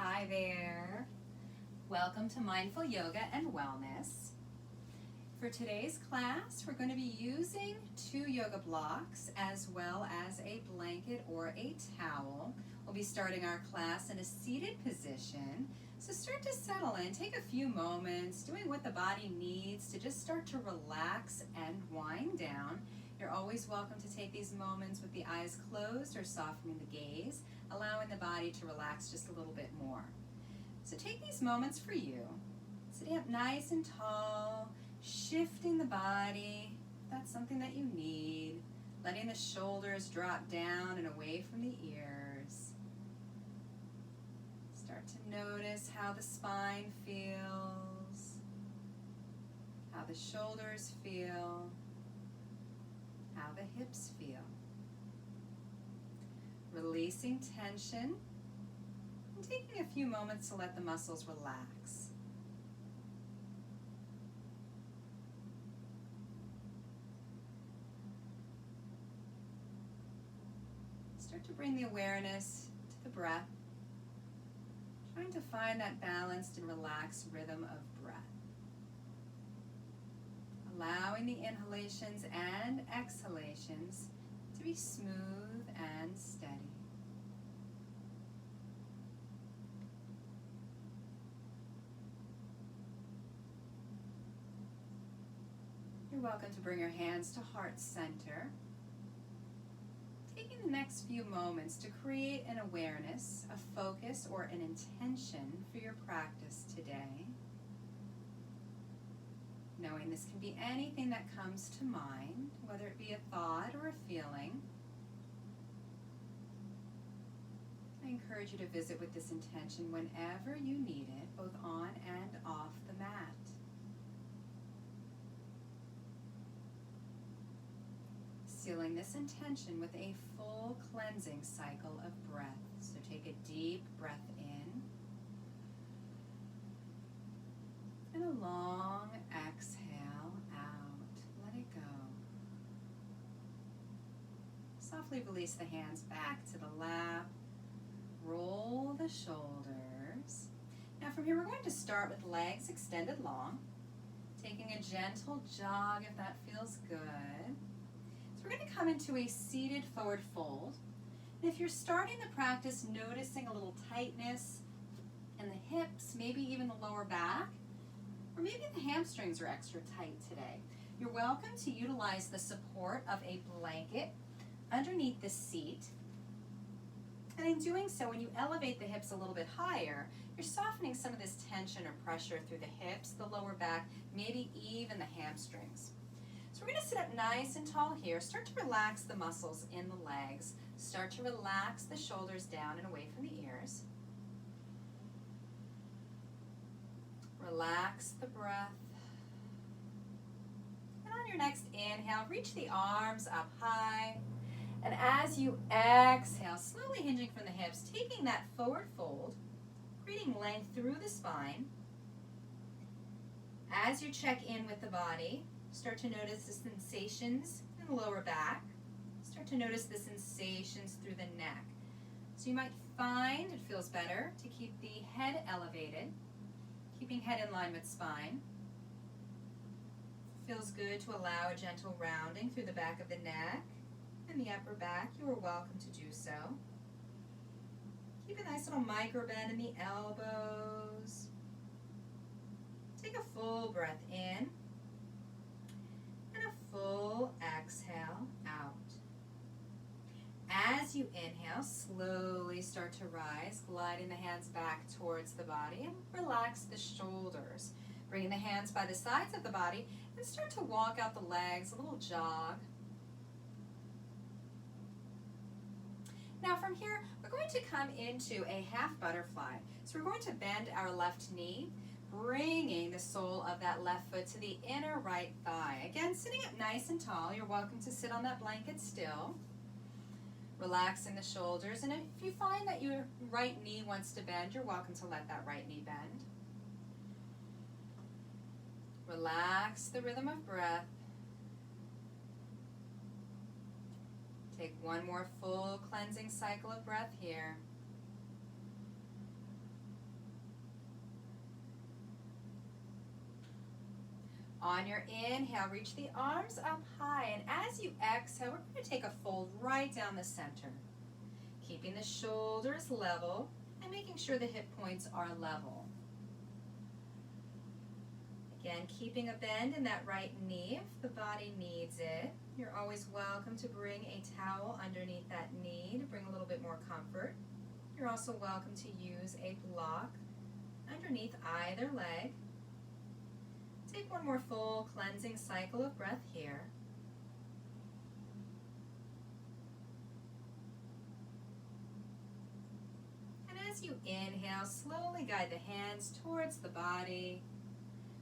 Hi there. Welcome to Mindful Yoga and Wellness. For today's class, we're going to be using 2 yoga blocks as well as a blanket or a towel. We'll be starting our class in a seated position. So start to settle in. Take a few moments doing what the body needs to just start to relax and wind down. You're always welcome to take these moments with the eyes closed or softening the gaze, allowing the body to relax just a little bit more. So take these moments for you. Sitting up nice and tall, shifting the body, if that's something that you need, letting the shoulders drop down and away from the ears. Start to notice how the spine feels, how the shoulders feel, how the hips feel. Releasing tension and taking a few moments to let the muscles relax. Start to bring the awareness to the breath, trying to find that balanced and relaxed rhythm of breath. Allowing the inhalations and exhalations to be smooth and steady. You're welcome to bring your hands to heart center. Taking the next few moments to create an awareness, a focus, or an intention for your practice today. Knowing this can be anything that comes to mind, whether it be a thought or a feeling. I encourage you to visit with this intention whenever you need it, both on and off the mat. Sealing this intention with a full cleansing cycle of breath. So take a deep breath in and a long exhale out. Let it go. Softly release the hands back to the lap. Roll the shoulders. Now from here we're going to start with legs extended long. Taking a gentle jog if that feels good. So we're going to come into a seated forward fold. And if you're starting the practice noticing a little tightness in the hips, maybe even the lower back, or maybe the hamstrings are extra tight today, you're welcome to utilize the support of a blanket underneath the seat. And in doing so, when you elevate the hips a little bit higher, you're softening some of this tension or pressure through the hips, the lower back, maybe even the hamstrings. So we're going to sit up nice and tall here. Start to relax the muscles in the legs. Start to relax the shoulders down and away from the ears. Relax the breath. And on your next inhale, reach the arms up high. And as you exhale, slowly hinging from the hips, taking that forward fold, creating length through the spine. As you check in with the body, start to notice the sensations in the lower back. Start to notice the sensations through the neck. So you might find it feels better to keep the head elevated, keeping head in line with spine. Feels good to allow a gentle rounding through the back of the neck and the upper back. You are welcome to do so. Keep a nice little micro bend in the elbows. Take a full breath in. And a full exhale out. As you inhale, slowly start to rise, gliding the hands back towards the body and relax the shoulders. Bringing the hands by the sides of the body and start to walk out the legs, a little jog. Now from here, we're going to come into a half butterfly. So we're going to bend our left knee, bringing the sole of that left foot to the inner right thigh. Again, sitting up nice and tall. You're welcome to sit on that blanket still. Relaxing the shoulders. And if you find that your right knee wants to bend, you're welcome to let that right knee bend. Relax the rhythm of breath. Take one more full cleansing cycle of breath here. On your inhale, reach the arms up high, and as you exhale, we're going to take a fold right down the center, keeping the shoulders level and making sure the hip points are level. Again, keeping a bend in that right knee if the body needs it. You're always welcome to bring a towel underneath that knee to bring a little bit more comfort. You're also welcome to use a block underneath either leg. Take one more full cleansing cycle of breath here. And as you inhale, slowly guide the hands towards the body.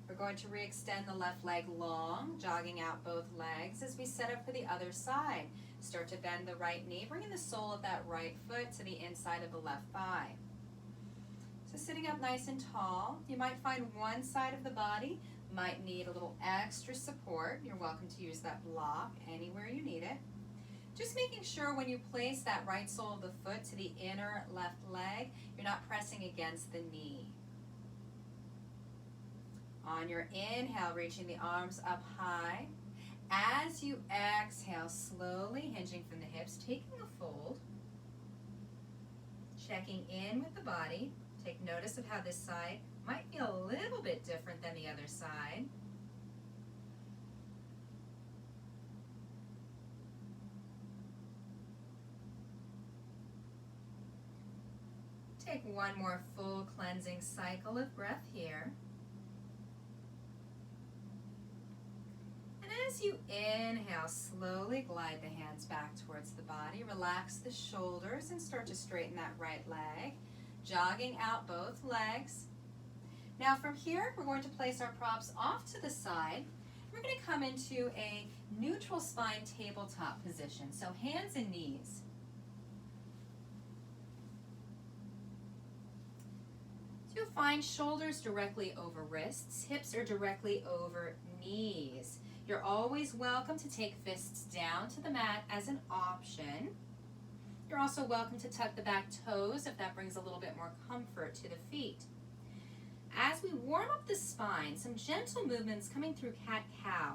We're going to re-extend the left leg long, jogging out both legs as we set up for the other side. Start to bend the right knee, bringing the sole of that right foot to the inside of the left thigh. So sitting up nice and tall, you might find one side of the body might need a little extra support. You're welcome to use that block anywhere you need it. Just making sure when you place that right sole of the foot to the inner left leg, you're not pressing against the knee. On your inhale, reaching the arms up high. As you exhale, slowly hinging from the hips, taking a fold. Checking in with the body. Take notice of how this side might feel a little bit different than the other side. Take one more full cleansing cycle of breath here. And as you inhale, slowly glide the hands back towards the body. Relax the shoulders and start to straighten that right leg. Jogging out both legs. Now from here, we're going to place our props off to the side. We're going to come into a neutral spine tabletop position, so hands and knees. So you'll find shoulders directly over wrists, hips are directly over knees. You're always welcome to take fists down to the mat as an option. You're also welcome to tuck the back toes if that brings a little bit more comfort to the feet. As we warm up the spine, some gentle movements coming through cat-cow.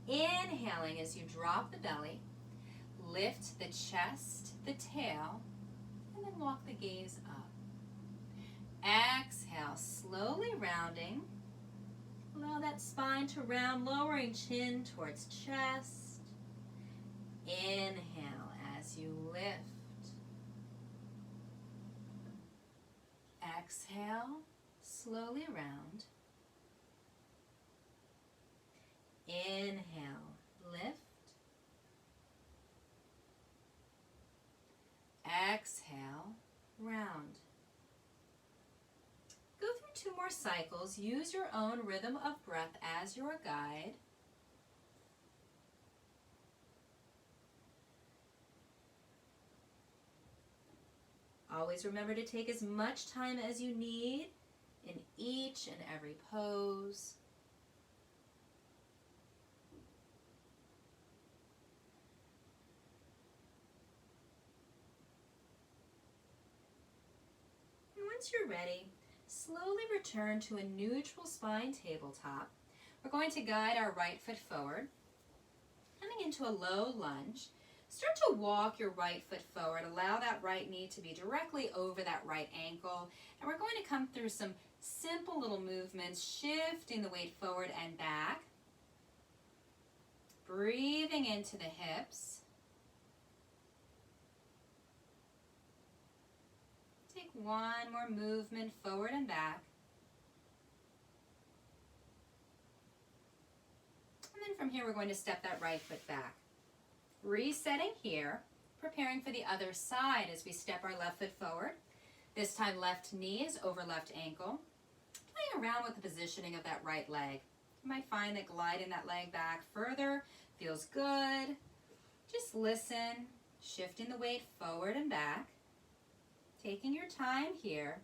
Inhaling as you drop the belly, lift the chest, the tail, and then walk the gaze up. Exhale, slowly rounding. Allow that spine to round, lowering chin towards chest. Inhale as you lift. Exhale, slowly round. Inhale, lift. Exhale, round. Go through 2 more cycles. Use your own rhythm of breath as your guide. Always remember to take as much time as you need in each and every pose. And once you're ready, slowly return to a neutral spine tabletop. We're going to guide our right foot forward, coming into a low lunge. Start to walk your right foot forward. Allow that right knee to be directly over that right ankle. And we're going to come through some simple little movements, shifting the weight forward and back. Breathing into the hips. Take one more movement forward and back. And then from here, we're going to step that right foot back. Resetting here, preparing for the other side as we step our left foot forward. This time left knee is over left ankle. Playing around with the positioning of that right leg. You might find that gliding that leg back further feels good. Just listen, shifting the weight forward and back. Taking your time here.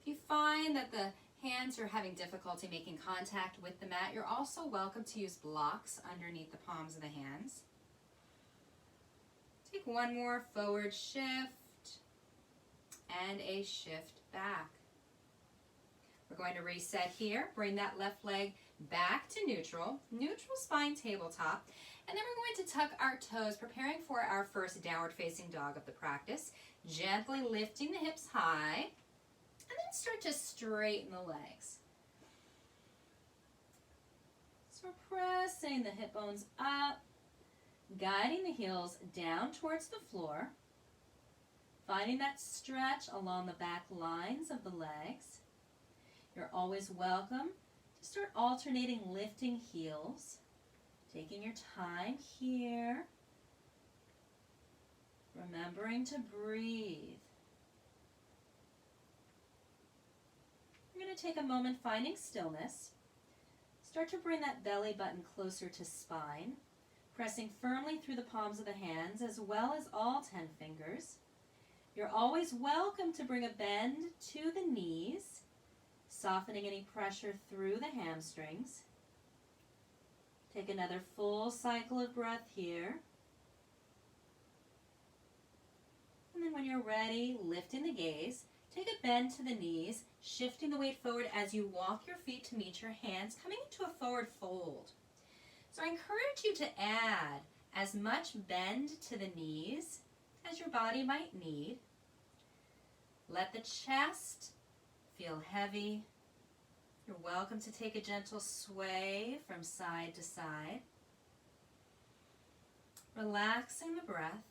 If you find that the hands are having difficulty making contact with the mat, you're also welcome to use blocks underneath the palms of the hands. Take one more forward shift and a shift back. We're going to reset here. Bring that left leg back to neutral, neutral spine tabletop, and then we're going to tuck our toes, preparing for our first downward facing dog of the practice, gently lifting the hips high, and then start to straighten the legs. So we're pressing the hip bones up, guiding the heels down towards the floor, finding that stretch along the back lines of the legs. You're always welcome to start alternating lifting heels, taking your time here, remembering to breathe. We're going to take a moment finding stillness. Start to bring that belly button closer to spine, pressing firmly through the palms of the hands as well as all 10 fingers. You're always welcome to bring a bend to the knees, softening any pressure through the hamstrings. Take another full cycle of breath here. And then when you're ready, lifting the gaze, take a bend to the knees, shifting the weight forward as you walk your feet to meet your hands, coming into a forward fold. So I encourage you to add as much bend to the knees as your body might need. Let the chest feel heavy. You're welcome to take a gentle sway from side to side, relaxing the breath.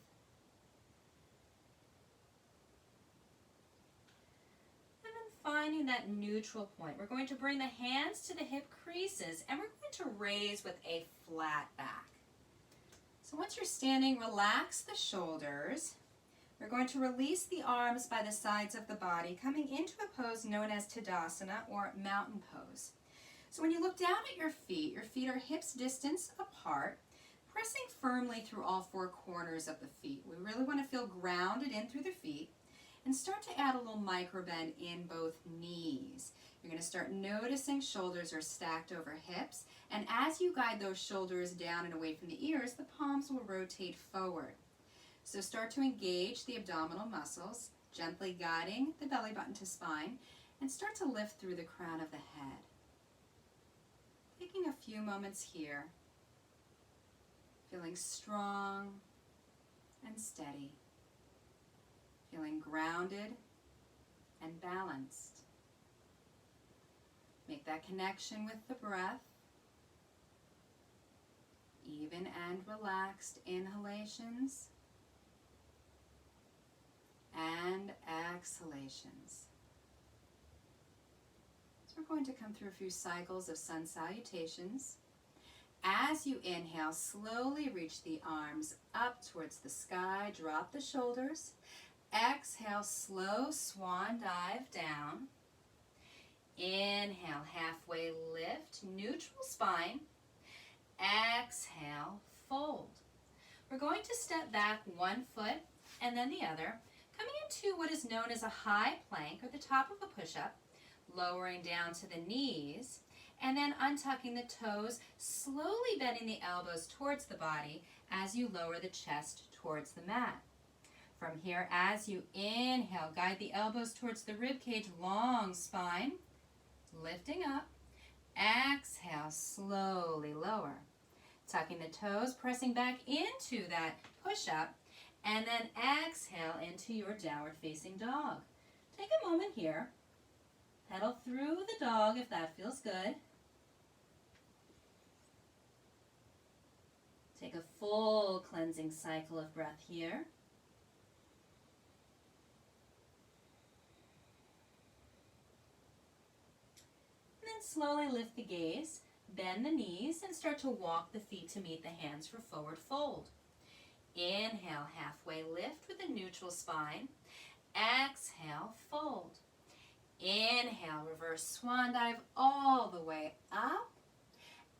And then finding that neutral point. We're going to bring the hands to the hip creases and we're going to raise with a flat back. So once you're standing, relax the shoulders. We're going to release the arms by the sides of the body, coming into a pose known as Tadasana or mountain pose. So when you look down at your feet are hips distance apart, pressing firmly through all four corners of the feet. We really want to feel grounded in through the feet and start to add a little micro bend in both knees. You're going to start noticing shoulders are stacked over hips, and as you guide those shoulders down and away from the ears, the palms will rotate forward. So start to engage the abdominal muscles, gently guiding the belly button to spine, and start to lift through the crown of the head. Taking a few moments here, feeling strong and steady, feeling grounded and balanced. Make that connection with the breath, even and relaxed inhalations and exhalations. So we're going to come through a few cycles of sun salutations. As you inhale, slowly reach the arms up towards the sky, drop the shoulders. Exhale, slow swan dive down. Inhale, halfway lift, neutral spine. Exhale, fold. We're going to step back one foot and then the other, coming into what is known as a high plank or the top of a push-up, lowering down to the knees, and then untucking the toes, slowly bending the elbows towards the body as you lower the chest towards the mat. From here, as you inhale, guide the elbows towards the rib cage, long spine, lifting up. Exhale, slowly lower. Tucking the toes, pressing back into that push-up, and then exhale into your downward facing dog. Take a moment here. Pedal through the dog if that feels good. Take a full cleansing cycle of breath here. And then slowly lift the gaze, bend the knees, and start to walk the feet to meet the hands for forward fold. Inhale, halfway lift with a neutral spine. Exhale, fold. Inhale, reverse swan dive all the way up.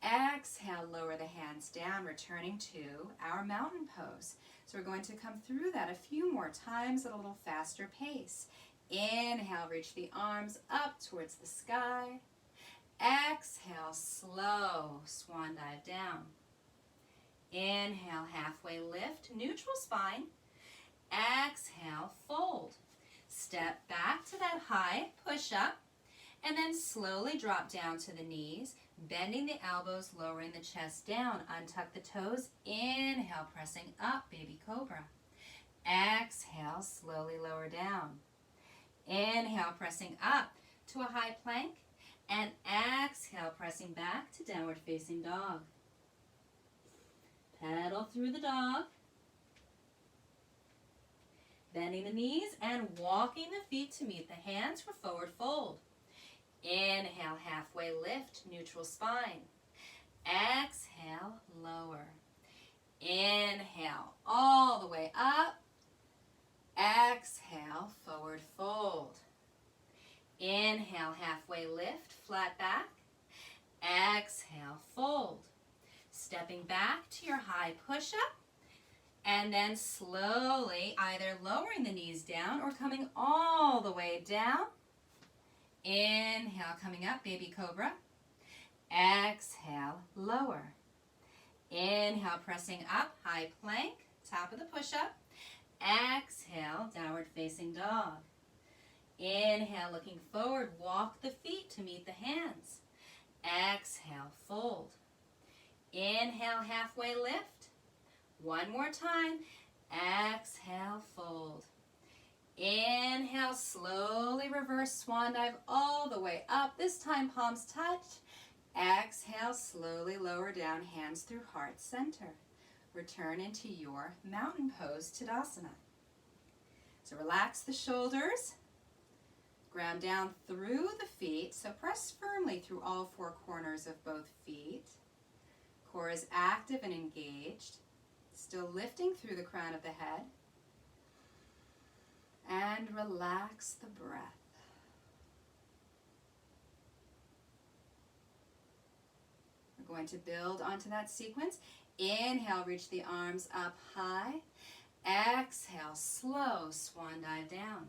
Exhale, lower the hands down, returning to our mountain pose. So we're going to come through that a few more times at a little faster pace. Inhale, reach the arms up towards the sky. Exhale, slow swan dive down. Inhale, halfway lift, neutral spine. Exhale, fold. Step back to that high push-up. And then slowly drop down to the knees, bending the elbows, lowering the chest down. Untuck the toes. Inhale, pressing up, baby cobra. Exhale, slowly lower down. Inhale, pressing up to a high plank. And exhale, pressing back to downward facing dog. Pedal through the dog. Bending the knees and walking the feet to meet the hands for forward fold. Inhale, halfway lift, neutral spine. Exhale, lower. Inhale, all the way up. Exhale, forward fold. Inhale, halfway lift, flat back. Exhale, fold. Stepping back to your high push-up. And then slowly either lowering the knees down or coming all the way down. Inhale, coming up, baby cobra. Exhale, lower. Inhale, pressing up, high plank, top of the push-up. Exhale, downward facing dog. Inhale, looking forward, walk the feet to meet the hands. Exhale, fold. Inhale, halfway lift. One more time. Exhale, fold. Inhale, slowly reverse swan dive all the way up. This time, palms touch. Exhale, slowly lower down, hands through heart center. Return into your mountain pose, Tadasana. So relax the shoulders. Ground down through the feet. So press firmly through all four corners of both feet. Core is active and engaged. Still lifting through the crown of the head. And relax the breath. We're going to build onto that sequence. Inhale, reach the arms up high. Exhale, slow swan dive down.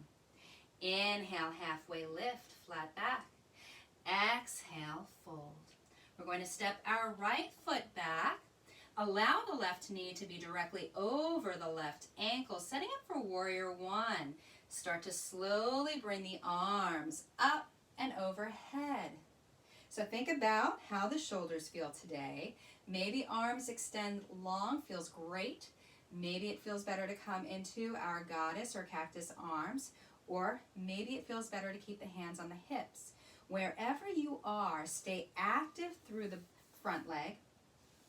Inhale, halfway lift, flat back. Exhale, fold. We're going to step our right foot back. Allow the left knee to be directly over the left ankle, setting up for warrior one. Start to slowly bring the arms up and overhead. So think about how the shoulders feel today. Maybe arms extend long, feels great. Maybe it feels better to come into our goddess or cactus arms, or maybe it feels better to keep the hands on the hips. Wherever you are, stay active through the front leg,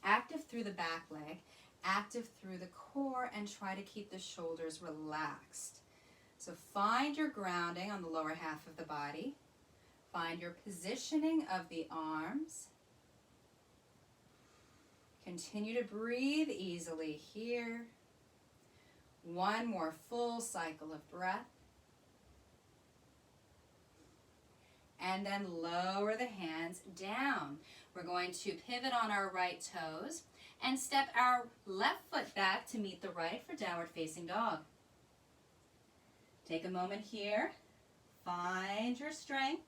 active through the back leg, active through the core, and try to keep the shoulders relaxed. So find your grounding on the lower half of the body. Find your positioning of the arms. Continue to breathe easily here. One more full cycle of breath. And then lower the hands down. We're going to pivot on our right toes and step our left foot back to meet the right for downward facing dog. Take a moment here. Find your strength.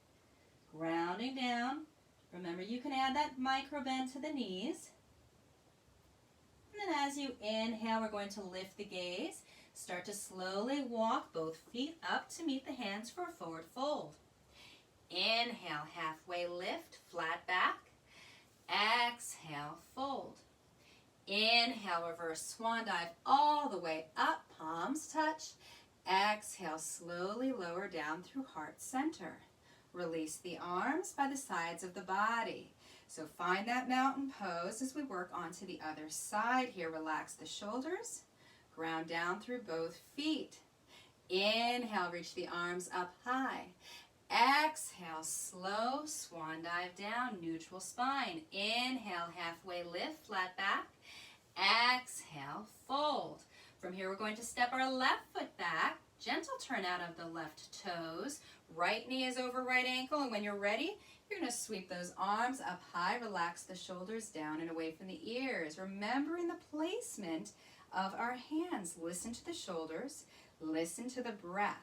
Grounding down. Remember, you can add that micro bend to the knees. And then as you inhale, we're going to lift the gaze. Start to slowly walk both feet up to meet the hands for a forward fold. Inhale, halfway lift, flat back. Exhale, fold. Inhale, reverse swan dive all the way up, palms touch. Exhale, slowly lower down through heart center. Release the arms by the sides of the body. So find that mountain pose as we work onto the other side here. Relax the shoulders. Ground down through both feet. Inhale, reach the arms up high. Exhale, slow swan dive down, neutral spine. Inhale, halfway lift, flat back. Exhale, fold. From here, we're going to step our left foot back. Gentle turn out of the left toes. Right knee is over right ankle, and when you're ready, you're going to sweep those arms up high. Relax the shoulders down and away from the ears. Remembering the placement of our hands. Listen to the shoulders. Listen to the breath.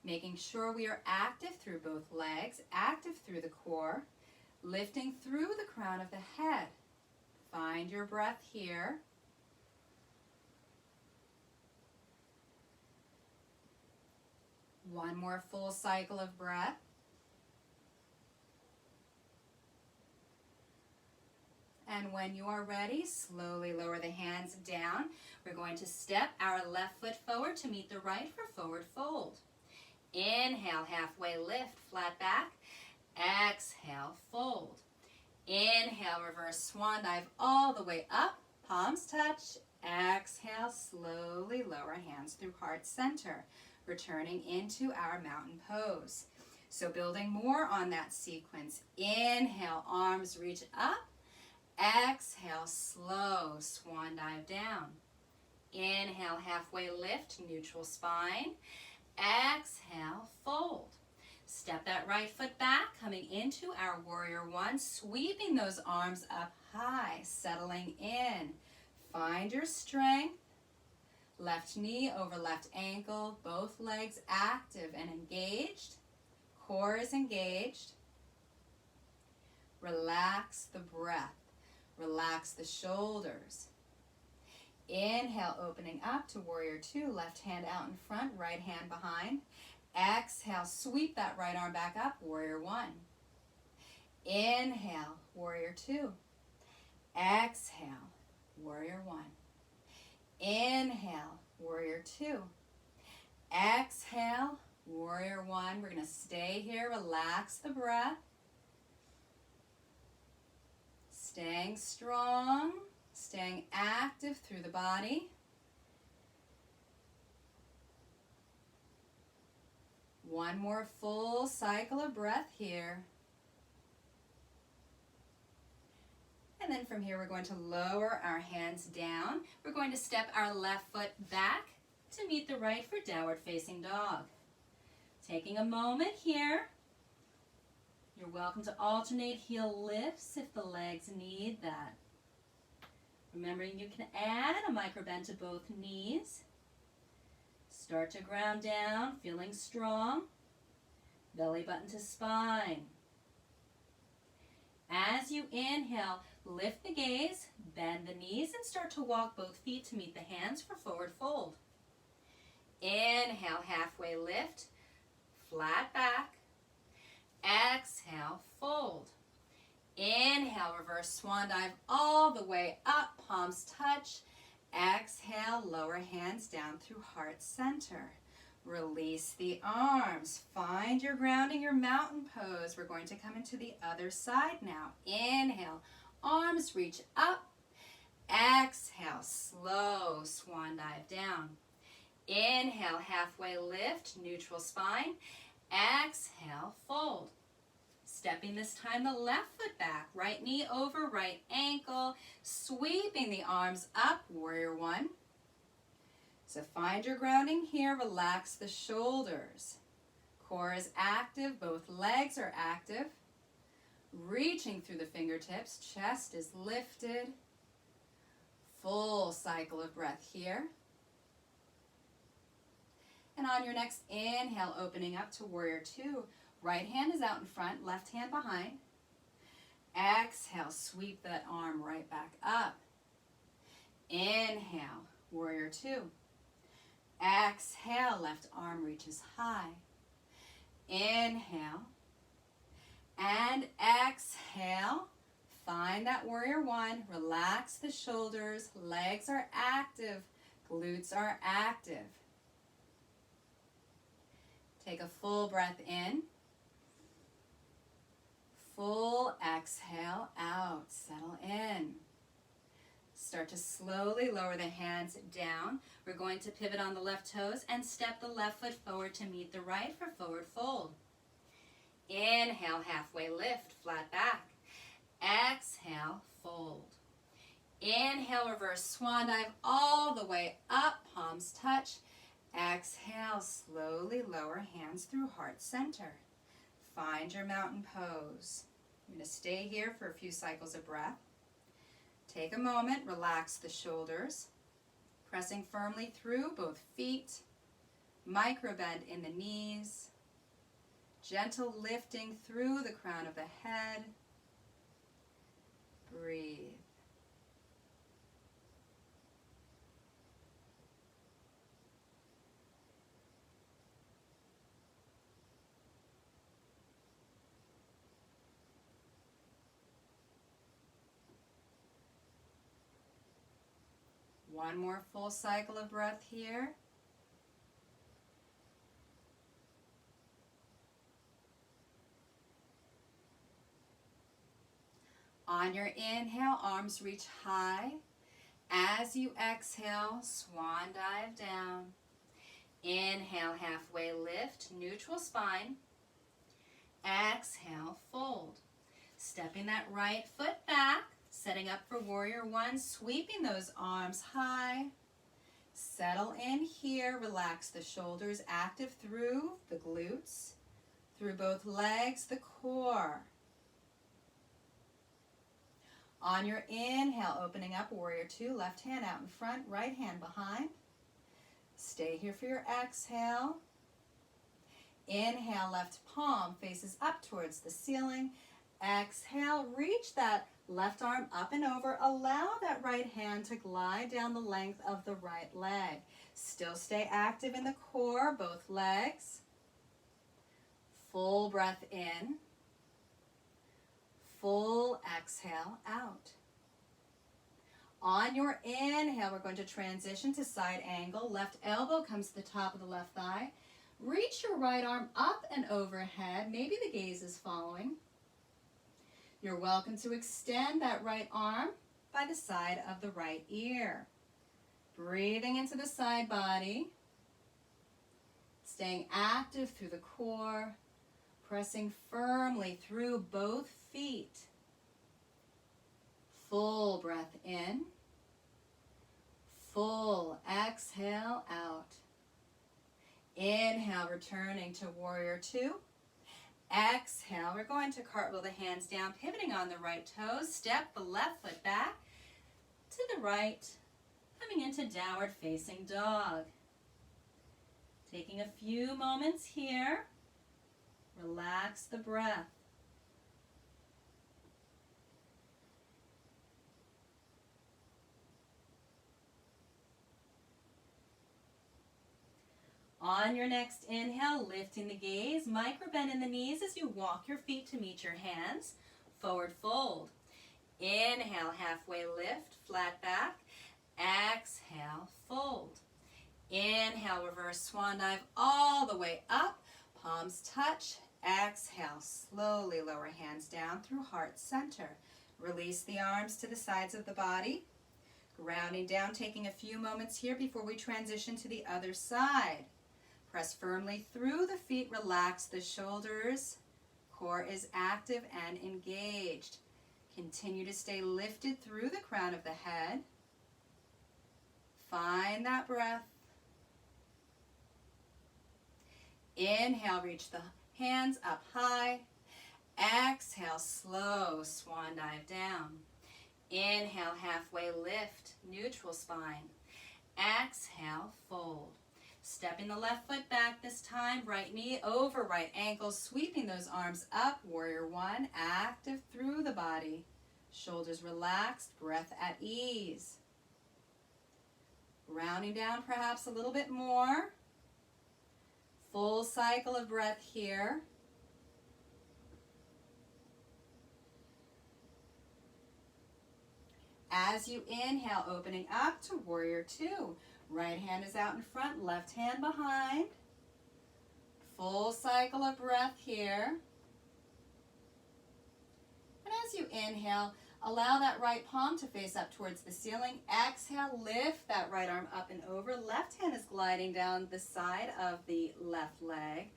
Making sure we are active through both legs, active through the core, lifting through the crown of the head. Find your breath here. One more full cycle of breath. And when you are ready, slowly lower the hands down. We're going to step our left foot forward to meet the right for forward fold. Inhale, halfway lift, flat back. Exhale, fold. Inhale, reverse swan dive all the way up, palms touch. Exhale, slowly lower hands through heart center, returning into our mountain pose. So building more on that sequence. Inhale, arms reach up. Exhale, slow swan dive down. Inhale, halfway lift, neutral spine. Exhale, fold. Step that right foot back, coming into our warrior one, sweeping those arms up high, settling in. Find your strength. Left knee over left ankle, both legs active and engaged. Core is engaged. Relax the breath. Relax the shoulders. Inhale, opening up to warrior two, left hand out in front, right hand behind. Exhale, sweep that right arm back up, warrior one. Inhale, warrior two. Exhale, warrior one. Inhale, warrior two. Exhale, warrior one. We're going to stay here, relax the breath. Staying strong, staying active through the body. One more full cycle of breath here. And then from here, we're going to lower our hands down. We're going to step our left foot back to meet the right for downward facing dog. Taking a moment here. You're welcome to alternate heel lifts if the legs need that. Remembering you can add a micro bend to both knees. Start to ground down, feeling strong. Belly button to spine. As you inhale, lift the gaze, bend the knees, and start to walk both feet to meet the hands for forward fold. Inhale, halfway lift, flat back. Exhale, fold. Inhale, reverse swan dive all the way up, palms touch. Exhale, lower hands down through heart center. Release the arms. Find your grounding, your mountain pose. We're going to come into the other side now. Inhale, arms reach up. Exhale, slow swan dive down. Inhale, halfway lift, neutral spine. Exhale, fold. Stepping this time the left foot back, right knee over right ankle, sweeping the arms up, warrior one. So find your grounding here, relax the shoulders. Core is active, both legs are active. Reaching through the fingertips, chest is lifted. Full cycle of breath here. And on your next inhale, opening up to warrior two. Right hand is out in front, left hand behind. Exhale, sweep that arm right back up. Inhale, warrior two. Exhale, left arm reaches high. Inhale. And exhale. Find that warrior one. Relax the shoulders. Legs are active. Glutes are active. Take a full breath in. Full exhale out. Settle in. Start to slowly lower the hands down. We're going to pivot on the left toes and step the left foot forward to meet the right for forward fold. Inhale, halfway lift, flat back. Exhale, fold. Inhale, reverse swan dive all the way up, palms touch. Exhale, slowly lower hands through heart center. Find your mountain pose. You're going to stay here for a few cycles of breath. Take a moment, relax the shoulders, pressing firmly through both feet, micro bend in the knees, gentle lifting through the crown of the head. Breathe. One more full cycle of breath here. On your inhale, arms reach high. As you exhale, swan dive down. Inhale, halfway lift, neutral spine. Exhale, fold. Stepping that right foot back, setting up for warrior one, sweeping those arms high. Settle in here, relax the shoulders, active through the glutes, through both legs, the core. On your inhale, opening up, warrior two, left hand out in front, right hand behind. Stay here for your exhale. Inhale, left palm faces up towards the ceiling. Exhale, reach that left arm up and over. Allow that right hand to glide down the length of the right leg. Still stay active in the core, both legs. Full breath in. Full exhale out. On your inhale, we're going to transition to side angle. Left elbow comes to the top of the left thigh. Reach your right arm up and overhead. Maybe the gaze is following. You're welcome to extend that right arm by the side of the right ear. Breathing into the side body. Staying active through the core. Pressing firmly through both feet. Full breath in. Full exhale out. Inhale, returning to warrior two. Exhale, we're going to cartwheel the hands down, pivoting on the right toes. Step the left foot back to the right, coming into downward facing dog. Taking a few moments here. Relax the breath. On your next inhale, lifting the gaze, micro bend in the knees as you walk your feet to meet your hands. Forward fold. Inhale, halfway lift, flat back. Exhale, fold. Inhale, reverse swan dive all the way up. Palms touch. Exhale, slowly lower hands down through heart center. Release the arms to the sides of the body. Grounding down, taking a few moments here before we transition to the other side. Press firmly through the feet, relax the shoulders. Core is active and engaged. Continue to stay lifted through the crown of the head. Find that breath. Inhale, reach the hands up high. Exhale, slow swan dive down. Inhale, halfway lift, neutral spine. Exhale, fold. Stepping the left foot back this time, right knee over right ankle, sweeping those arms up, warrior one, active through the body. Shoulders relaxed, breath at ease. Rounding down perhaps a little bit more. Full cycle of breath here. As you inhale, opening up to warrior two. Right hand is out in front, left hand behind. Full cycle of breath here. And as you inhale, allow that right palm to face up towards the ceiling. Exhale, lift that right arm up and over. Left hand is gliding down the side of the left leg.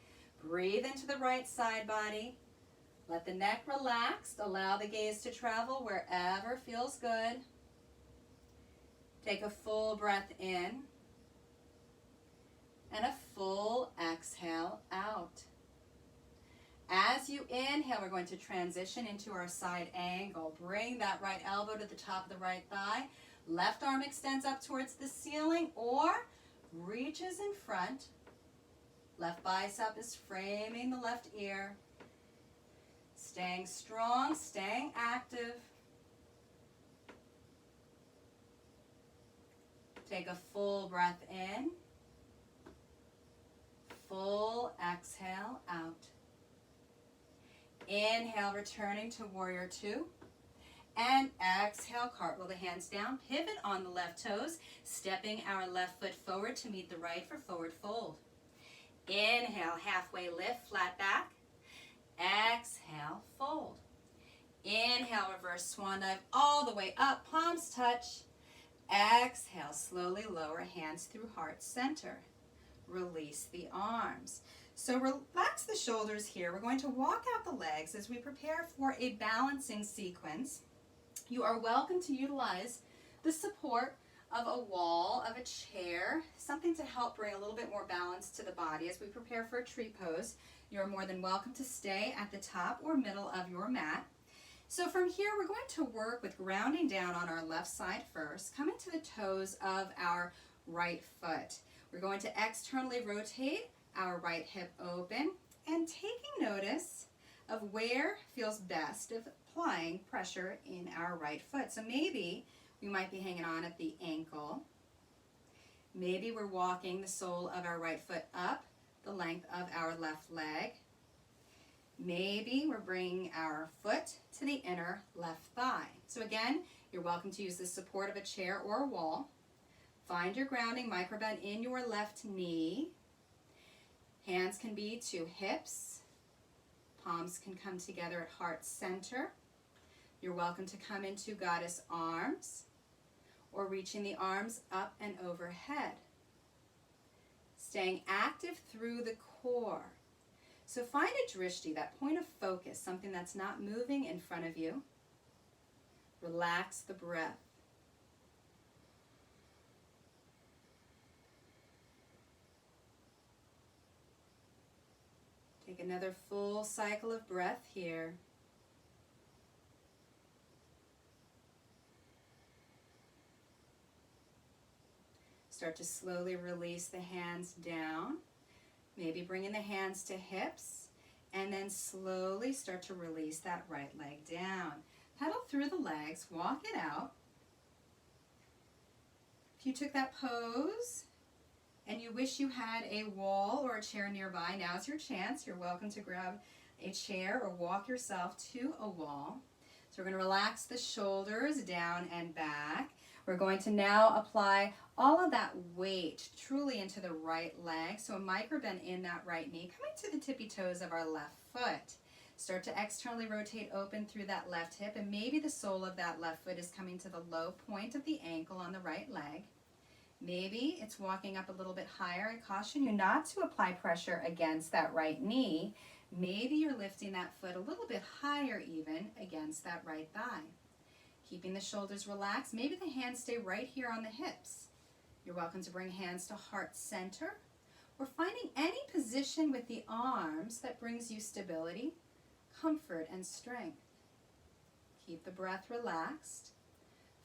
Breathe into the right side body. Let the neck relax. Allow the gaze to travel wherever feels good. Take a full breath in and a full exhale out. As you inhale, we're going to transition into our side angle. Bring that right elbow to the top of the right thigh. Left arm extends up towards the ceiling or reaches in front. Left bicep is framing the left ear. Staying strong, staying active. Take a full breath in. Full exhale out. Inhale, returning to warrior two. And exhale, cartwheel the hands down, pivot on the left toes, stepping our left foot forward to meet the right for forward fold. Inhale, halfway lift, flat back. Exhale, fold. Inhale, reverse swan dive all the way up, palms touch. Exhale, slowly lower hands through heart center. Release the arms. So relax the shoulders here. We're going to walk out the legs as we prepare for a balancing sequence. You are welcome to utilize the support of a wall, of a chair, something to help bring a little bit more balance to the body as we prepare for a tree pose. You're more than welcome to stay at the top or middle of your mat. So from here, we're going to work with grounding down on our left side first, coming to the toes of our right foot. We're going to externally rotate our right hip open and taking notice of where feels best of applying pressure in our right foot. So maybe we might be hanging on at the ankle. Maybe we're walking the sole of our right foot up the length of our left leg. Maybe we're bringing our foot to the inner left thigh. So again, you're welcome to use the support of a chair or a wall. Find your grounding, microbend in your left knee. Hands can be to hips. Palms can come together at heart center. You're welcome to come into goddess arms or reaching the arms up and overhead. Staying active through the core. So find a drishti, that point of focus, something that's not moving in front of you. Relax the breath. Take another full cycle of breath here. Start to slowly release the hands down. Maybe bringing the hands to hips, and then slowly start to release that right leg down. Pedal through the legs, walk it out. If you took that pose and you wish you had a wall or a chair nearby, now's your chance. You're welcome to grab a chair or walk yourself to a wall. So we're going to relax the shoulders down and back. We're going to now apply all of that weight truly into the right leg. So a micro bend in that right knee, coming to the tippy toes of our left foot. Start to externally rotate open through that left hip, and maybe the sole of that left foot is coming to the low point of the ankle on the right leg. Maybe it's walking up a little bit higher. I caution you not to apply pressure against that right knee. Maybe you're lifting that foot a little bit higher even against that right thigh. Keeping the shoulders relaxed. Maybe the hands stay right here on the hips. You're welcome to bring hands to heart center. We're finding any position with the arms that brings you stability, comfort, and strength. Keep the breath relaxed.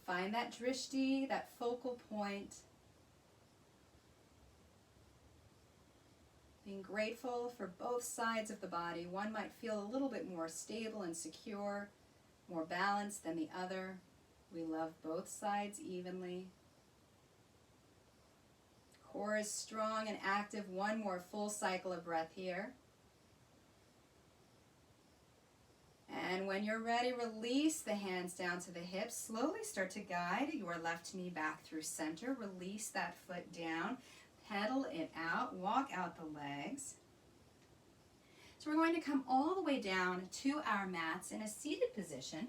Find that drishti, that focal point. Being grateful for both sides of the body. One might feel a little bit more stable and secure, more balanced than the other. We love both sides evenly. Core is strong and active. One more full cycle of breath here. And when you're ready, release the hands down to the hips. Slowly start to guide your left knee back through center. Release that foot down. Pedal it out. Walk out the legs. So we're going to come all the way down to our mats in a seated position.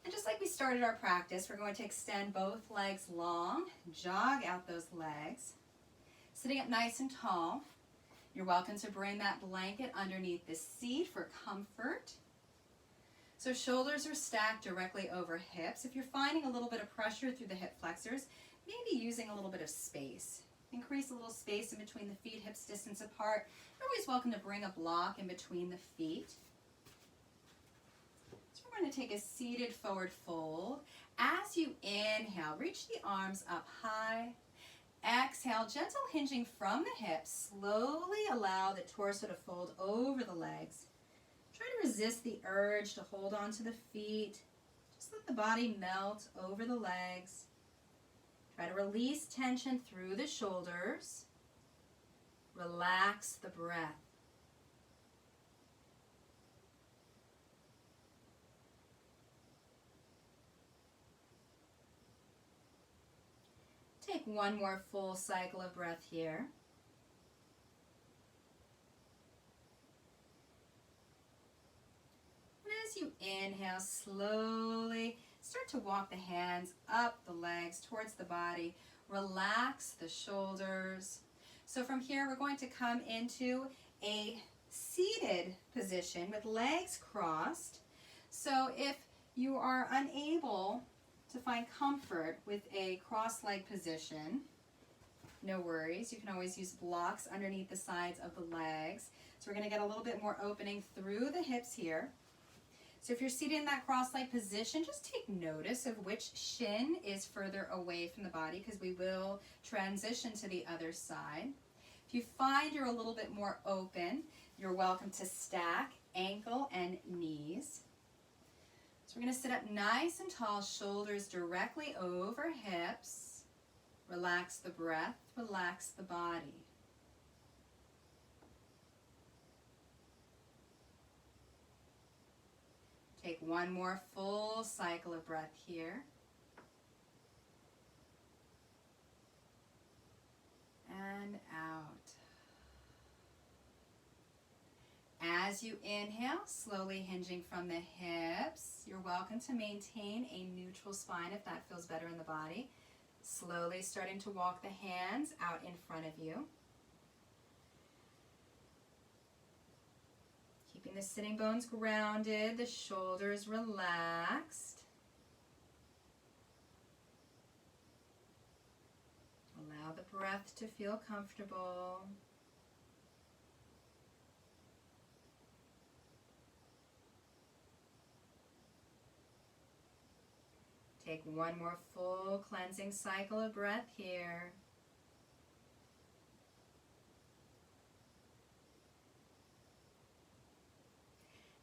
And just like we started our practice, we're going to extend both legs long, jog out those legs. Sitting up nice and tall. You're welcome to bring that blanket underneath the seat for comfort. So shoulders are stacked directly over hips. If you're finding a little bit of pressure through the hip flexors, maybe using a little bit of space. Increase a little space in between the feet, hips distance apart. You're always welcome to bring a block in between the feet. So we're going to take a seated forward fold. As you inhale, reach the arms up high. Exhale, gentle hinging from the hips. Slowly allow the torso to fold over the legs. Try to resist the urge to hold on to the feet. Just let the body melt over the legs. Try to release tension through the shoulders. Relax the breath. Take one more full cycle of breath here. And as you inhale, slowly start to walk the hands up the legs towards the body. Relax the shoulders. So from here, we're going to come into a seated position with legs crossed. So if you are unable to find comfort with a cross-leg position, no worries. You can always use blocks underneath the sides of the legs. So we're going to get a little bit more opening through the hips here. So if you're seated in that cross-leg position, just take notice of which shin is further away from the body, because we will transition to the other side. If you find you're a little bit more open, you're welcome to stack ankle and knees. So we're going to sit up nice and tall, shoulders directly over hips. Relax the breath, relax the body. Take one more full cycle of breath here. And out. As you inhale, slowly hinging from the hips, you're welcome to maintain a neutral spine if that feels better in the body. Slowly starting to walk the hands out in front of you. Keeping the sitting bones grounded, the shoulders relaxed. Allow the breath to feel comfortable. Take one more full cleansing cycle of breath here.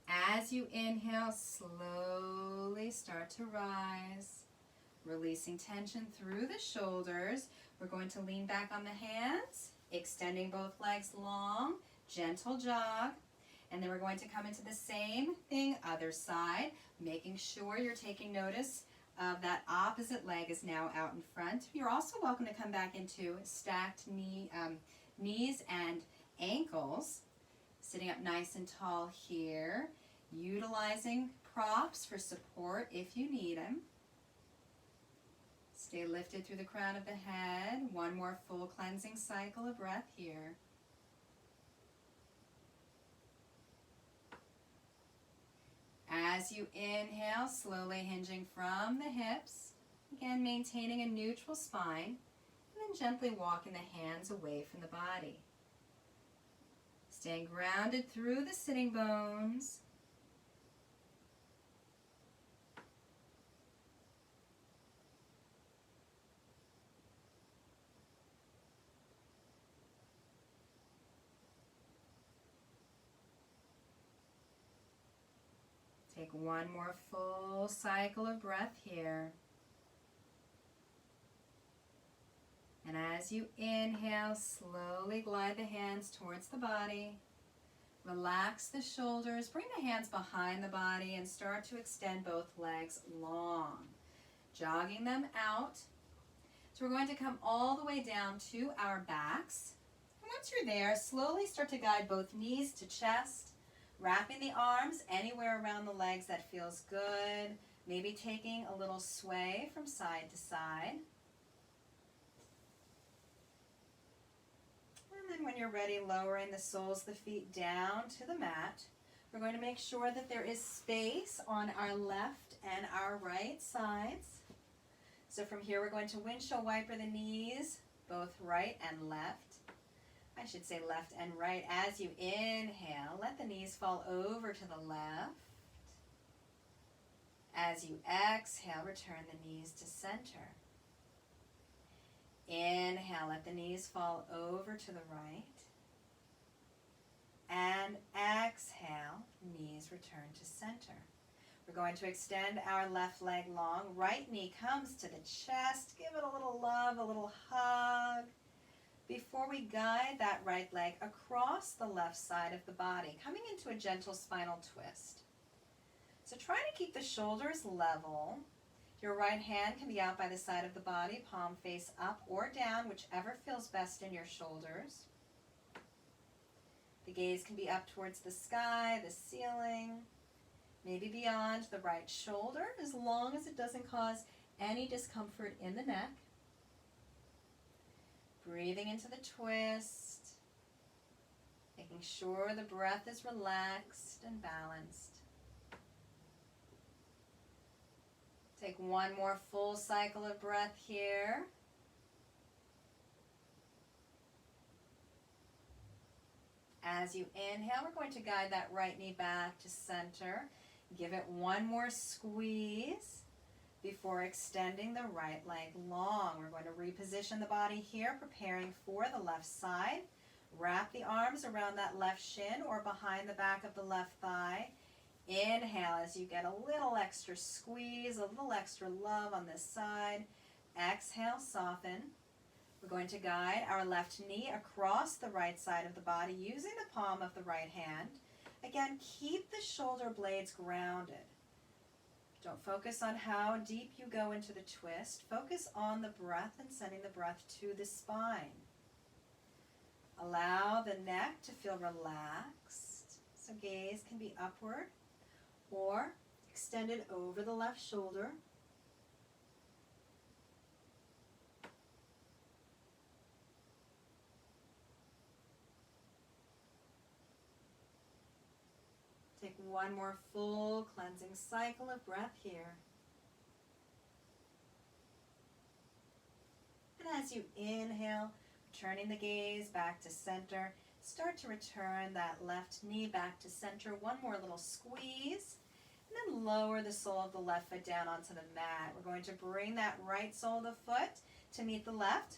As you inhale, slowly start to rise, releasing tension through the shoulders. We're going to lean back on the hands, extending both legs long, gentle jog. And then we're going to come into the same thing, other side, making sure you're taking notice of that opposite leg is now out in front. You're also welcome to come back into stacked knees and ankles. Sitting up nice and tall here. Utilizing props for support if you need them. Stay lifted through the crown of the head. One more full cleansing cycle of breath here. As you inhale, slowly hinging from the hips. Again, maintaining a neutral spine. And then gently walking the hands away from the body. Staying grounded through the sitting bones. Take one more full cycle of breath here. And as you inhale, slowly glide the hands towards the body. Relax the shoulders, bring the hands behind the body and start to extend both legs long. Jogging them out. So we're going to come all the way down to our backs. And once you're there, slowly start to guide both knees to chest. Wrapping the arms anywhere around the legs that feels good. Maybe taking a little sway from side to side. And then when you're ready, lowering the soles of the feet down to the mat. We're going to make sure that there is space on our left and our right sides. So from here, we're going to windshield wiper the knees, both right and left. I should say left and right. As you inhale, let the knees fall over to the left. As you exhale, return the knees to center. Inhale, let the knees fall over to the right. And exhale, knees return to center. We're going to extend our left leg long. Right knee comes to the chest. Give it a little love, a little hug. Before we guide that right leg across the left side of the body, coming into a gentle spinal twist. So try to keep the shoulders level. Your right hand can be out by the side of the body, palm face up or down, whichever feels best in your shoulders. The gaze can be up towards the sky, the ceiling, maybe beyond the right shoulder, as long as it doesn't cause any discomfort in the neck. Breathing into the twist, making sure the breath is relaxed and balanced. Take one more full cycle of breath here. As you inhale, we're going to guide that right knee back to center. Give it one more squeeze before extending the right leg long. We're going to reposition the body here, preparing for the left side. Wrap the arms around that left shin or behind the back of the left thigh. Inhale as you get a little extra squeeze, a little extra love on this side. Exhale, soften. We're going to guide our left knee across the right side of the body using the palm of the right hand. Again, keep the shoulder blades grounded. Don't focus on how deep you go into the twist. Focus on the breath and sending the breath to the spine. Allow the neck to feel relaxed. So gaze can be upward or extended over the left shoulder. Take one more full cleansing cycle of breath here. And as you inhale, turning the gaze back to center, start to return that left knee back to center. One more little squeeze, and then lower the sole of the left foot down onto the mat. We're going to bring that right sole of the foot to meet the left,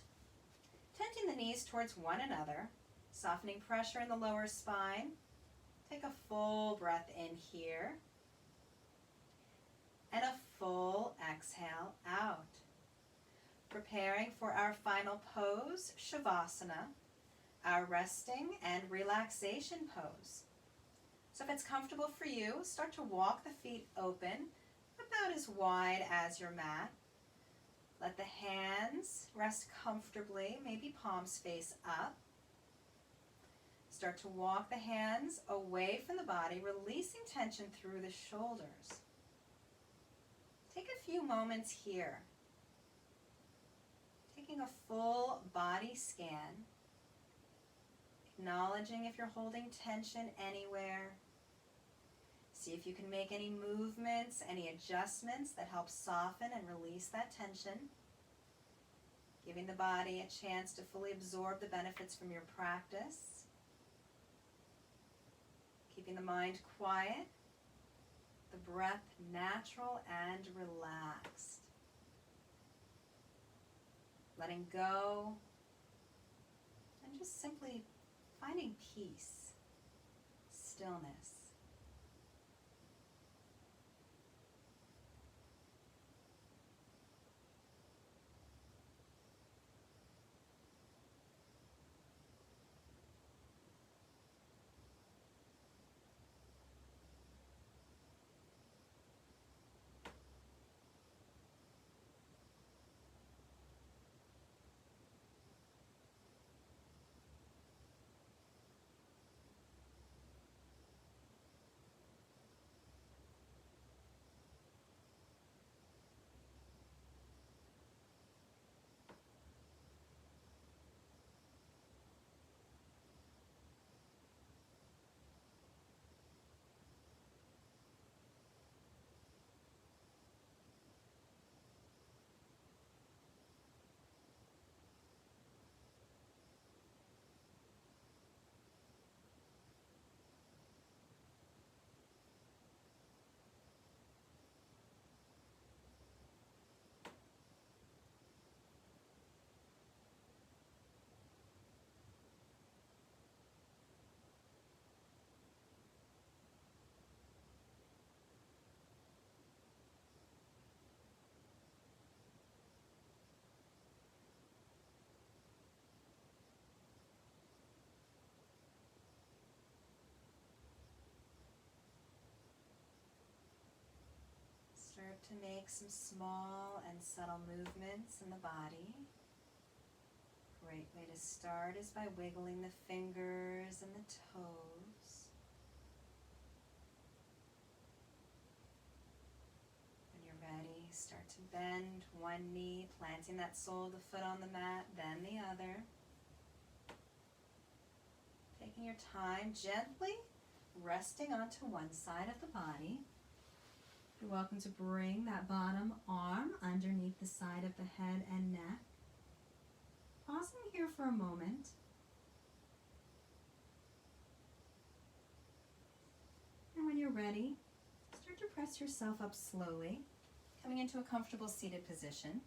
tenting the knees towards one another, softening pressure in the lower spine. Take a full breath in here, and a full exhale out. Preparing for our final pose, Shavasana, our resting and relaxation pose. So if it's comfortable for you, start to walk the feet open, about as wide as your mat. Let the hands rest comfortably, maybe palms face up. Start to walk the hands away from the body, releasing tension through the shoulders. Take a few moments here, taking a full body scan, acknowledging if you're holding tension anywhere. See if you can make any movements, any adjustments that help soften and release that tension. Giving the body a chance to fully absorb the benefits from your practice. Keeping the mind quiet, the breath natural and relaxed. Letting go, and just simply finding peace, stillness. to make some small and subtle movements in the body. Great way to start is by wiggling the fingers and the toes. When you're ready, start to bend one knee, planting that sole of the foot on the mat, then the other. Taking your time, gently resting onto one side of the body. You're welcome to bring that bottom arm underneath the side of the head and neck. Pausing here for a moment. And when you're ready, start to press yourself up slowly, coming into a comfortable seated position.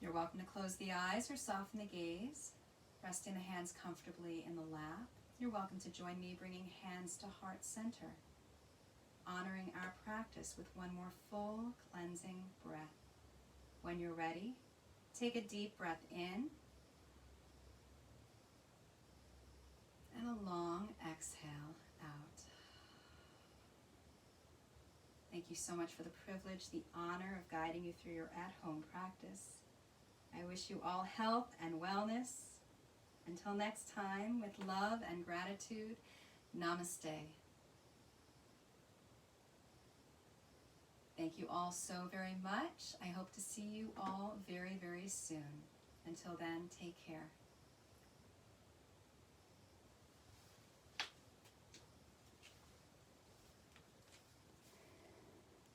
You're welcome to close the eyes or soften the gaze, resting the hands comfortably in the lap. You're welcome to join me bringing hands to heart center, honoring our practice with one more full cleansing breath. When you're ready, take a deep breath in and a long exhale out. Thank you so much for the privilege, the honor of guiding you through your at-home practice. I wish you all health and wellness. Until next time, with love and gratitude, namaste. Thank you all so very much. I hope to see you all very, very soon. Until then, take care.